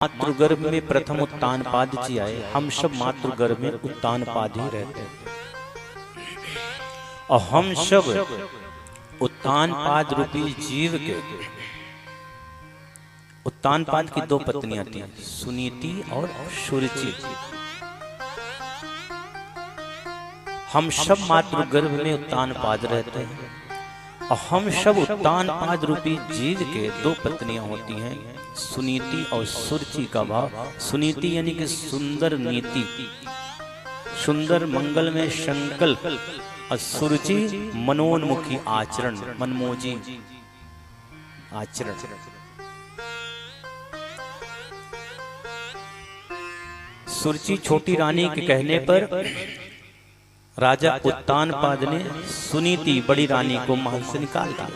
मातृगर्भ में प्रथम उत्तानपाद जी आए। हम सब मातृगर्भ में उत्तानपाद ही रहते हैं और हम सब उत्तानपाद रूपी जीव के उत्तानपाद की दो पत्नियां थी, सुनीति और सुरुचि। हम सब मातृगर्भ में उत्तानपाद रहते हैं और हम सब उत्तानपाद रूपी जीव के दो पत्नियां होती हैं, सुनीति और सुरुचि का भाव। सुनीति यानी कि सुंदर नीति, सुंदर मंगल में संकल्प, और सुरुचि मनोन्मुखी आचरण, मनमोजी आचरण। सुरुचि छोटी रानी के कहने पर राजा उत्तानपाद ने सुनीति बड़ी रानी को महल से निकाल दिया।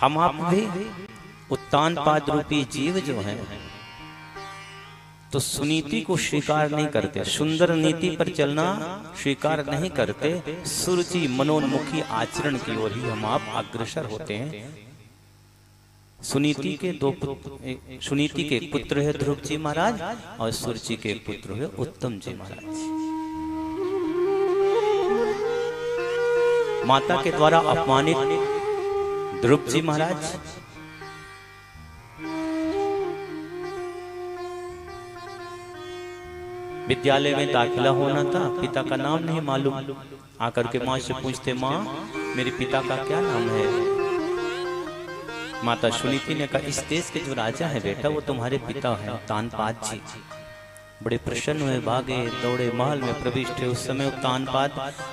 हम आप भी उत्तानपाद रूपी जीव जो हैं तो सुनीति को स्वीकार नहीं करते, सुंदर नीति पर चलना स्वीकार नहीं करते, सुरुचि मनोन्मुखी आचरण की ओर ही हम आप अग्रसर होते हैं। सुनीति के सुनीति के एक पुत्र है ध्रुव जी महाराज और सुरुचि के एक पुत्र है उत्तम जी महाराज। माता के द्वारा अपमानित ध्रुव जी महाराज विद्यालय में दाखिला होना था, पिता का नाम नहीं मालूम। आकर के माँ से पूछते, माँ मेरे पिता का क्या नाम है? माता सुनीति ने कहा, इस देश के जो राजा है बेटा वो तुम्हारे पिता हैं उत्तानपाद जी। बड़े प्रसन्न हुए, भागे दौड़े महल में प्रविष्ट हुए। उस समय उत्तानपाद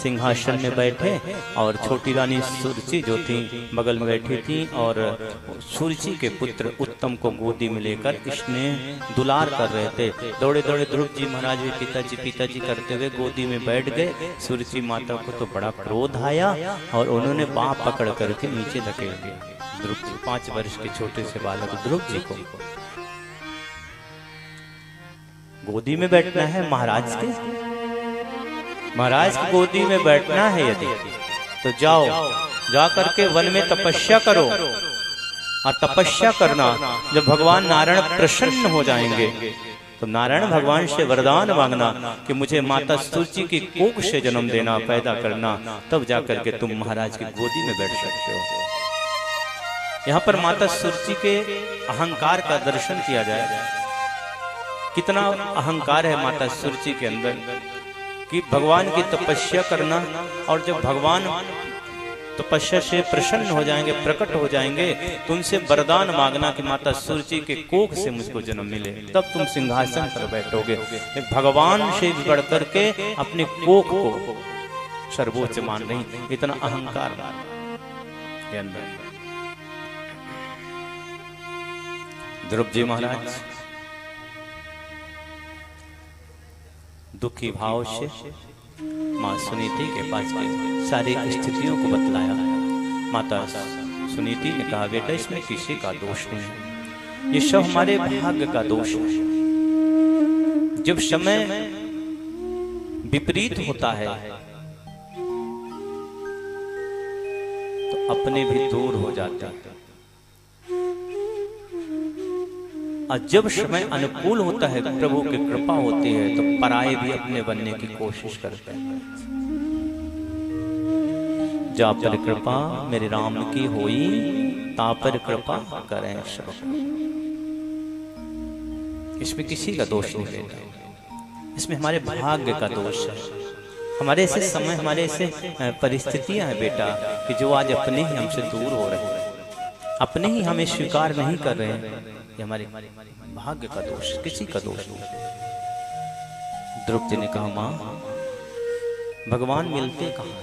सिंहासन में बैठे और छोटी रानी सुरुचि जो थी बगल में बैठी थी और सुरुचि के पुत्र उत्तम को गोदी में लेकर इसने दुलार कर रहे थे। दौड़े दौड़े ध्रुव जी महाराज भी पिताजी करते हुए गोदी में बैठ गए। सुरुचि माता को तो बड़ा क्रोध आया और उन्होंने बाँह पकड़ करके नीचे धकेल दिया ध्रुव जी, 5 वर्ष के छोटे से बालक ध्रुव जी को। गोदी में बैठना है महाराज के, महाराज की गोदी में बैठना है यदि तो जाओ, जा करके वन में तपस्या करो और तपस्या करना। जब भगवान नारायण प्रसन्न हो जाएंगे तो नारायण भगवान से वरदान मांगना कि मुझे माता सुरुचि की कोख से जन्म देना, पैदा करना, तब जाकर के तुम महाराज की गोदी में बैठ सकते हो। यहाँ पर माता सुरुचि के अहंकार का दर्शन किया जाए। कितना अहंकार है माता सुरुचि के अंदर कि भगवान की तपस्या करना, और जब भगवान तपस्या से प्रसन्न हो जाएंगे, प्रकट हो जाएंगे, तो उनसे वरदान मांगना कि माता सुरुचि के कोख से मुझको जन्म मिले, तब तुम सिंहासन पर बैठोगे। भगवान से बढ़ करके अपने कोख को सर्वोच्च मान रही, इतना अहंकार के अंदर। ध्रुव जी महाराज दुखी भाव से माँ सुनीति के पास गए, सारी स्थितियों को बतलाया। माता सुनीति ने कहा, बेटा इसमें किसी का दोष नहीं, ये सब हमारे भाग्य का दोष है। जब समय विपरीत होता है तो अपने भी दूर हो जाते हैं, और जब समय अनुकूल होता है, प्रभु की कृपा होती है, तो पराये भी अपने बनने की कोशिश करते हैं। जा पर कृपा मेरे राम की होई, ता पर कृपा करें सब। इसमें किसी का दोष नहीं लेता, इसमें हमारे भाग्य का दोष है। हमारे ऐसे समय, हमारे ऐसे परिस्थितियां हैं बेटा कि जो आज अपने ही हमसे दूर हो रहे हैं, अपने ही हमें स्वीकार नहीं कर रहे हैं। ये हमारे भाग्य का दोष, किसी का दोष नहीं। ध्रुव जी ने कहा, माँ भगवान मिलते कहाँ?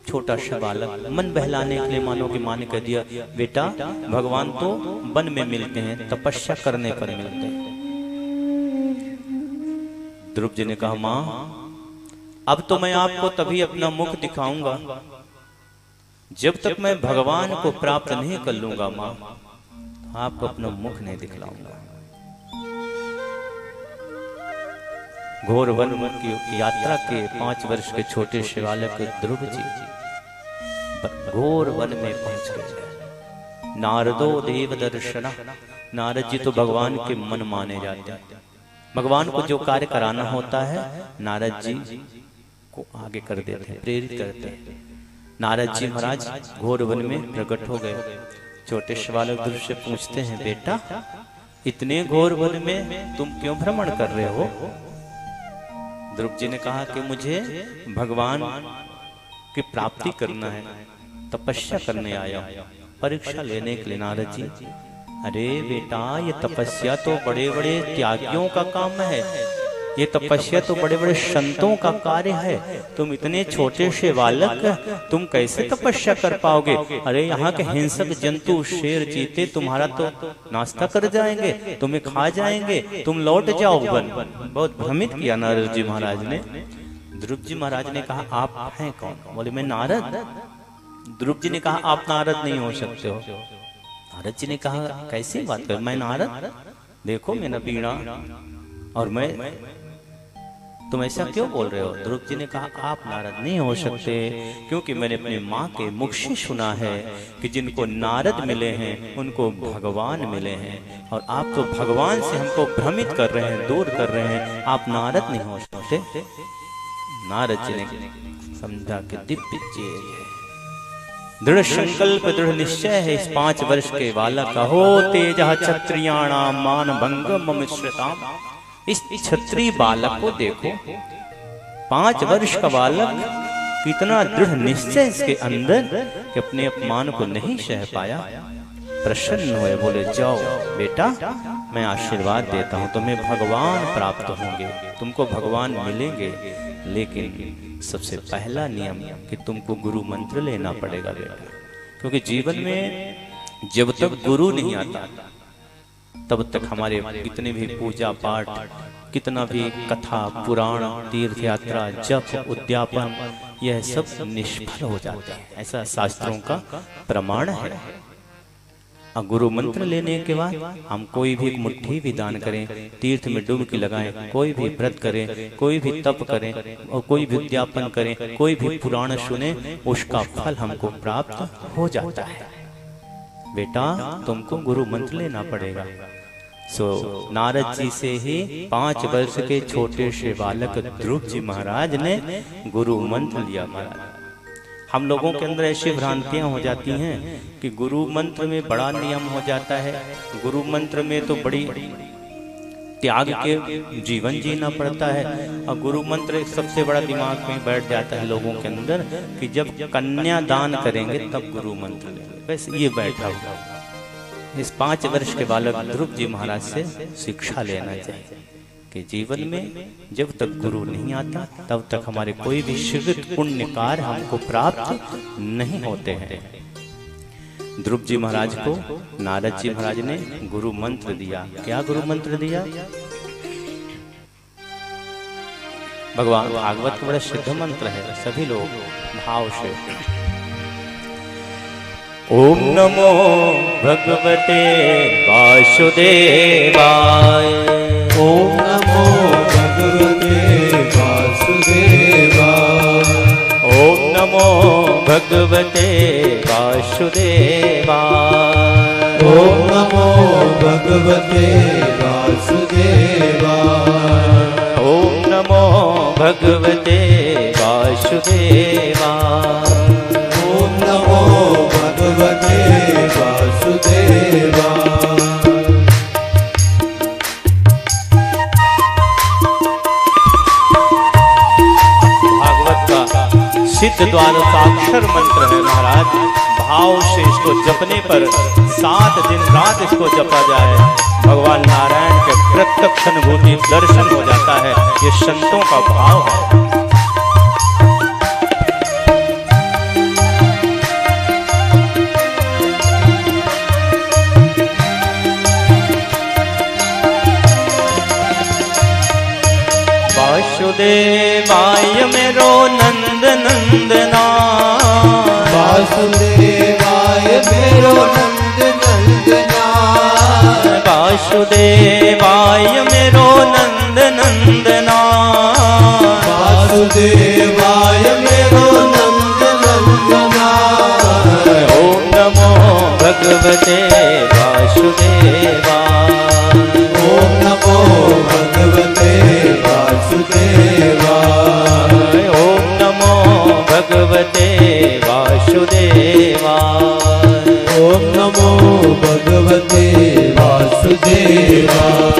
छोटा सा बालक मन बहलाने के लिए मानो कि माँ ने कह दिया, बेटा भगवान तो वन में मिलते हैं, तपस्या करने पर मिलते हैं। ध्रुव जी ने कहा, माँ अब तो मैं आपको तभी अपना मुख दिखाऊंगा जब तक मैं भगवान को प्राप्त नहीं कर लूंगा। माँ आपको अपना मुख नहीं दिखलाऊंगा। घोर वन की यात्रा के 5 वर्ष के छोटे से बालक ध्रुव जी घोर वन में पहुंच गए। नारदो देव दर्शन नारद जी तो भगवान के मन माने जाते हैं। भगवान को जो कार्य कराना होता है नारद जी को आगे कर देते हैं, प्रेरित करते हैं। नारद जी महाराज घोर वन में प्रकट हो गए। छोटे से बालक ध्रुव से पूछते हैं, बेटा इतने घोर वन में तुम क्यों भ्रमण कर रहे हो? ध्रुव जी ने कहा कि मुझे भगवान की प्राप्ति करना है, तपस्या करने आया हूं, परीक्षा लेने के लिए। नारद जी, अरे बेटा ये तपस्या तो बड़े बड़े त्यागियों का काम है, ये तपस्या तो बड़े बड़े संतों का कार्य है। तुम इतने छोटे से बालक तुम कैसे तपस्या कर पाओगे? अरे यहाँ के हिंसक जंतु शेर चीते तुम्हारा तो नाश्ता कर जाएंगे, तुम्हें खा जाएंगे, तुम लौट जाओ वन। बहुत भ्रमित किया नारद जी महाराज ने। ध्रुव जी महाराज ने कहा, आप हैं कौन? बोले, मैं नारद। ध्रुव जी ने कहा, आप नारद नहीं हो सकते हो। नारद जी ने कहा, कैसी बात कर, मैं नारद? देखो मेरा बीड़ा और मैं, तुम ऐसा क्यों बोल रहे हो? ध्रुव जी ने कहा, आप नारद नहीं हो सकते, क्योंकि मैंने अपनी माँ के मुख से सुना है कि जिनको नारद मिले हैं उनको भगवान मिले हैं, और आप तो भगवान से हमको भ्रमित कर रहे हैं, दूर कर रहे हैं, आप नारद नहीं हो सकते। नारद जी ने समझा कि दिव्य चीज है, दृढ़ संकल्प दृढ़ निश्चय है इस 5 वर्ष के बालक का। हो तेजः क्षत्रियाणाम मान भंगम मिश्रताम। इस क्षत्रिय बालक को देखो, 5 वर्ष का बालक, कितना दृढ़ निश्चय इसके अंदर कि अपने अपमान को नहीं सह पाया। प्रसन्न हुए, बोले, जाओ बेटा मैं आशीर्वाद देता हूं, तुम्हें भगवान प्राप्त होंगे, तुमको भगवान मिलेंगे, लेकिन सबसे पहला नियम कि तुमको गुरु मंत्र लेना पड़ेगा बेटा, क्योंकि जीवन में जब तक गुरु नहीं आता तब तक हमारे कितने भी पूजा पाठ, कितना भी कथा पुराण तीर्थ यात्रा जप उद्यापन, यह सब निष्फल हो जाते हैं, ऐसा शास्त्रों का प्रमाण है। और गुरु मंत्र लेने के बाद हम कोई भी मुट्ठी भी दान करें, तीर्थ में डुबकी लगाएं, कोई भी व्रत करें, कोई भी तप करें और कोई भी उद्यापन करें, कोई भी पुराण सुने, उसका फल हमको प्राप्त हो जाता है। बेटा तुमको गुरु मंत्र लेना पड़ेगा। नारद जी से ही 5 वर्ष के छोटे से बालक ध्रुव जी महाराज ने गुरु मंत्र लिया। महाराज हम लोगों के अंदर ऐसी भ्रांतियां हो जाती हैं कि गुरु मंत्र में बड़ा नियम हो जाता है, गुरु मंत्र में तो बड़ी त्याग के जीवन जीना पड़ता है, और गुरु मंत्र एक सबसे बड़ा दिमाग में बैठ जाता है लोगों के अंदर कि जब कन्या दान करेंगे तब गुरु मंत्र लेंगे, बस ये बैठा हुआ। इस 5 वर्ष के बालक ध्रुव जी महाराज से शिक्षा लेना चाहिए कि जीवन में जब तक गुरु नहीं आता तब तक हमारे कोई भी शिवित पुण्य कार्य हमको प्राप्त नहीं होते हैं। ध्रुव जी महाराज को नारद जी महाराज ने गुरु मंत्र दिया। क्या गुरु मंत्र दिया? भगवान भागवत का बड़ा सिद्ध मंत्र है, सभी लोग भाव से ओम नमो भगवते वासुदेवाय। ओम नमो भगवते वासुदेवाय। ओम नमो भगवते वासुदेवाय। ओम नमो भगवते वासुदेवाय। ओम नमो भगवते वासुदेवाय। ओम नमो भगवते वासुदेवाय। भागवत का सिद्ध द्वादशाक्षर मंत्र है महाराज। भाव से इसको जपने पर 7 दिन रात इसको जपा जाए, भगवान नारायण के प्रत्यक्ष अनुभूति दर्शन हो जाता है। ये संतों का भाव है। वासुदेवाय मेरो नंद नंदना। वासुदेवाय मेरो नंद नंदना। वासुदेवाय मेरो नंद नंदना। वासुदेवाय मेरो नंद नंदना। ओम नमो भगवते वासुदेवाय। ओम नमो भगवते वासुदेवाय। ओम नमो भगवते वासुदेवाय। ओम नमो भगवते वासुदेवाय।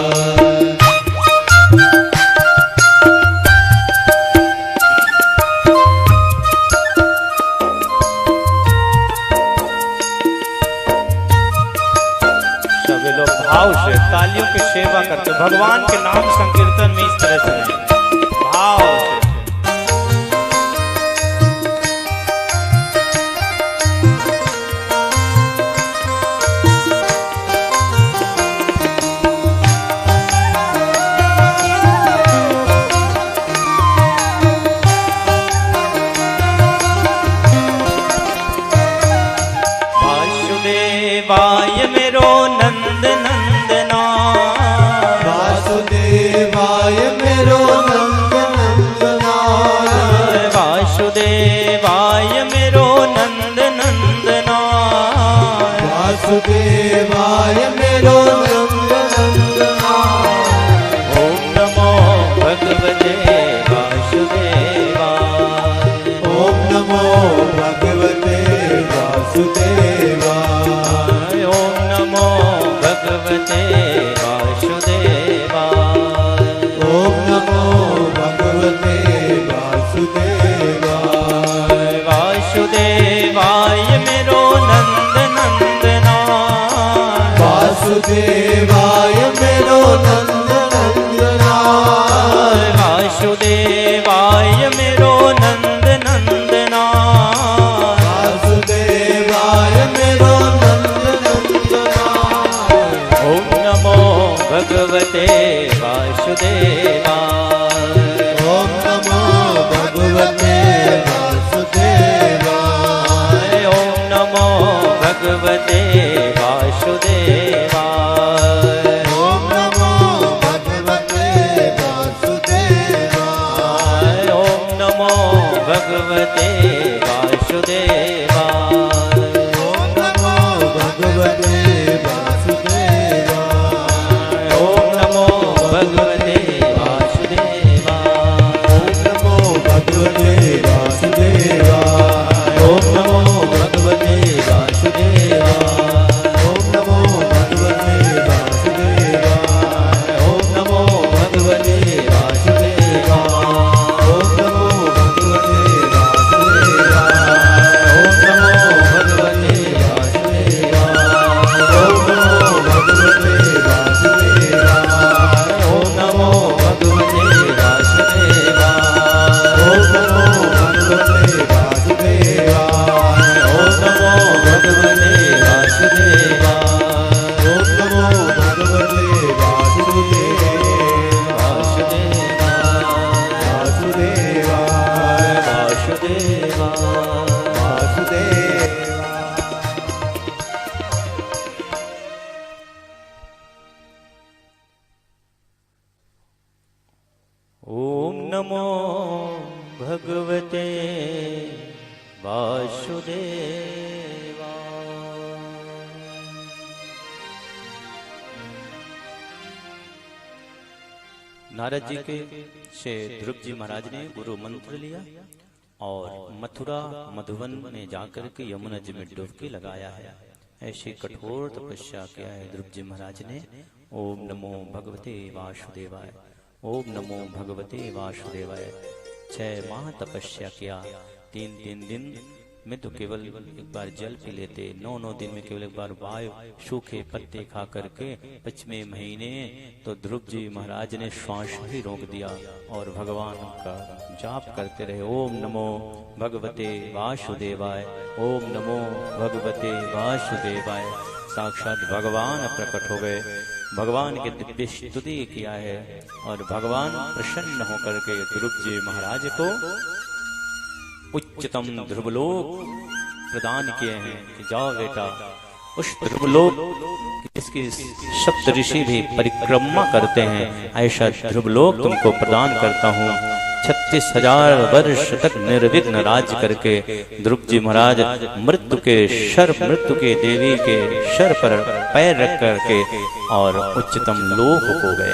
सभी लोग भाव से तालियों की सेवा करते भगवान के नाम संकीर्तन में इस तरह से भाव से। वासुदेवाय मेरो नंद नंदना। वासुदेवाय मेरो नंद नंदना। वासुदेवाय मेरो नंद नंदना। वासुदेवाय मेरो नंद नंदना। ओम नमो भगवते वासुदेवाय। ओम नमो भगवते वासुदेवाय। ओम नमो भगवते वासुदेवाय। ओम नमो भगवते वासुदेवाय। वासुदेवाय मेरो नंद नंदना। वासुदेवाय मेरो नंद नंदना। वासुदेवाय मेरो नंद नंदना। वासुदेवाय मेरो नंद नंदना। ओम नमो भगवते वासुदेवाय। ओम नमो भगवते वासुदेवाय। ओम नमो भगवते वासुदेवाय। ओम नमो भगवते वासुदेवाय। ओम नमो भगवते वासुदेवाय। ओम नमो भगवते वासुदेवाय। ओम नमो भगवते वासुदेवाय। ओम नमो भगवते वासुदेवाय। ओम नमो भगवते वासुदेवाय। ओम नमो भगवते वासुदेवाय। ओम नमो भगवते वासुदेवाय। ओम नमो भगवते वासुदेवाय। ओम नमो भगवते वासुदेवाय। ओम नमो भगवते वासुदेवाय। ओम नमो भगवते वासुदेवाय। ओम नमो भगवते वासुदेवाय। ओम नमो भगवते वासुदेवाय। ओम नमो भगवते वासुदेवाय। ओम नमो भगवते वासुदेवाय। नारद जी के से ध्रुव जी महाराज ने गुरु मंत्र लिया और मथुरा मधुवन में जाकर के यमुना जी में डुबकी लगाया है। ऐसी कठोर तपस्या किया है ध्रुव जी महाराज ने। ओम नमो भगवते वासुदेवाय। ओम नमो भगवते वासुदेवाय। 6 माह तपस्या किया। 3 दिन में तो केवल एक बार जल पी लेते, 9 दिन में केवल एक बार वायु सूखे पत्ते खा करके 5वें महीने तो ध्रुव जी महाराज ने श्वास ही रोक दिया और भगवान का जाप करते रहे। ओम नमो भगवते वासुदेवाय। ओम नमो भगवते वासुदेवाय। साक्षात भगवान प्रकट हो गए, भगवान के दिव्य स्तुति किया है और भगवान प्रसन्न होकर के ध्रुव जी महाराज को उच्चतम ध्रुवलोक प्रदान किए हैं कि जाओ बेटा उस ध्रुवलोक जिसकी सप्त ऋषि भी परिक्रमा करते हैं, ऐसा ध्रुवलोक तुमको प्रदान करता हूँ। 36,000 वर्ष तक निर्विघ्न राज्य करके ध्रुव जी महाराज मृत्यु के देवी के शर पर पैर रख करके और उच्चतम लोक हो गए।